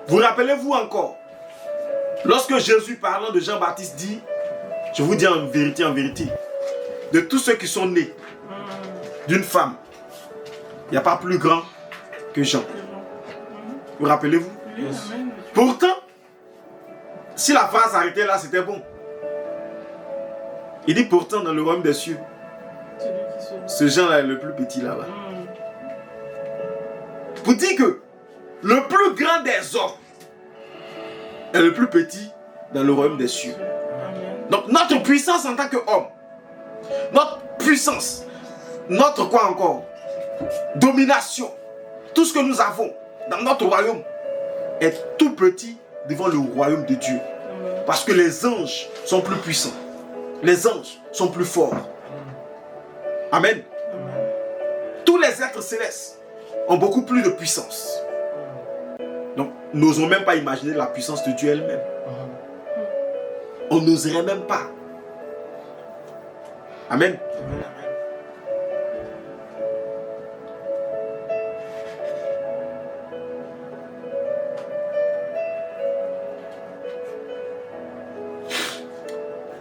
Vous rappelez-vous encore, lorsque Jésus parlant de Jean-Baptiste dit, je vous dis en vérité, de tous ceux qui sont nés d'une femme, il n'y a pas plus grand que Jean. Vous rappelez-vous? Pourtant, si la phrase s'arrêtait là, c'était bon. Il dit pourtant dans le royaume des cieux, ce Jean-là est le plus petit là-bas. Pour dire que le plus grand des hommes est le plus petit dans le royaume des cieux. Donc notre puissance en tant qu'homme, notre puissance, notre quoi encore? Domination, tout ce que nous avons dans notre royaume est tout petit devant le royaume de Dieu. Parce que les anges sont plus puissants. Les anges sont plus forts. Amen. Tous les êtres célestes ont beaucoup plus de puissance. Donc, n'osons même pas imaginer la puissance de Dieu elle-même. On n'oserait même pas. Amen.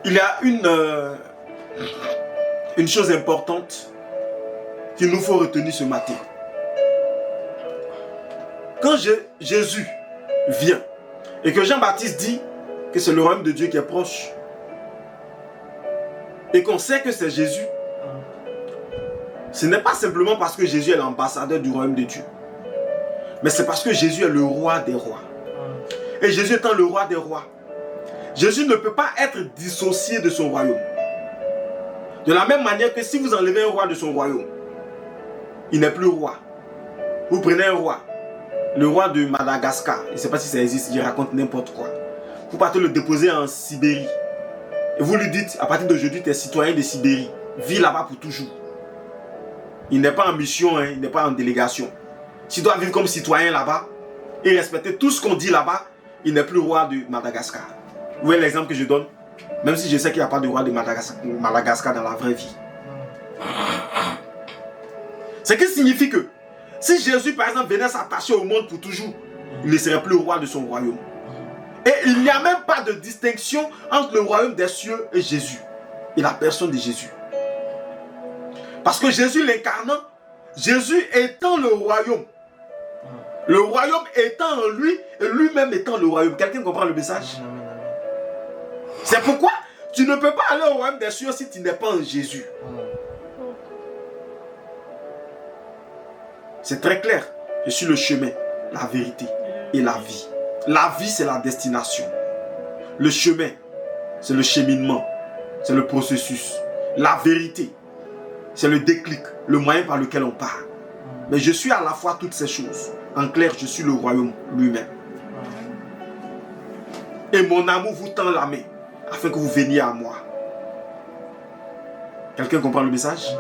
Il y a une chose importante qu'il nous faut retenir ce matin. Quand Jésus vient et que Jean-Baptiste dit que c'est le royaume de Dieu qui est proche et qu'on sait que c'est Jésus, ce n'est pas simplement parce que Jésus est l'ambassadeur du royaume de Dieu, mais c'est parce que Jésus est le roi des rois. Et Jésus étant le roi des rois, Jésus ne peut pas être dissocié de son royaume. De la même manière que si vous enlevez un roi de son royaume, il n'est plus roi. Vous prenez un roi, le roi de Madagascar, je ne sais pas si ça existe, je raconte n'importe quoi. Vous partez le déposer en Sibérie. Et vous lui dites, à partir d'aujourd'hui, tu es citoyen de Sibérie. Vis là-bas pour toujours. Il n'est pas en mission, il n'est pas en délégation. S'il doit vivre comme citoyen là-bas et respecter tout ce qu'on dit là-bas, il n'est plus roi de Madagascar. Vous voyez l'exemple que je donne? Même si je sais qu'il n'y a pas de roi de Madagascar dans la vraie vie. Ce qui signifie que si Jésus, par exemple, venait s'attacher au monde pour toujours, il ne serait plus roi de son royaume. Et il n'y a même pas de distinction entre le royaume des cieux et Jésus. Et la personne de Jésus. Parce que Jésus l'incarnant, Jésus étant le royaume étant en lui, et lui-même étant le royaume. Quelqu'un comprend le message? C'est pourquoi tu ne peux pas aller au royaume des cieux si tu n'es pas en Jésus. C'est très clair. Je suis le chemin, la vérité et la vie. La vie, c'est la destination. Le chemin, c'est le cheminement. C'est le processus. La vérité, c'est le déclic, le moyen par lequel on part. Mais je suis à la fois toutes ces choses. En clair, je suis le royaume lui-même. Et mon amour vous tend la main afin que vous veniez à moi. Quelqu'un comprend le message?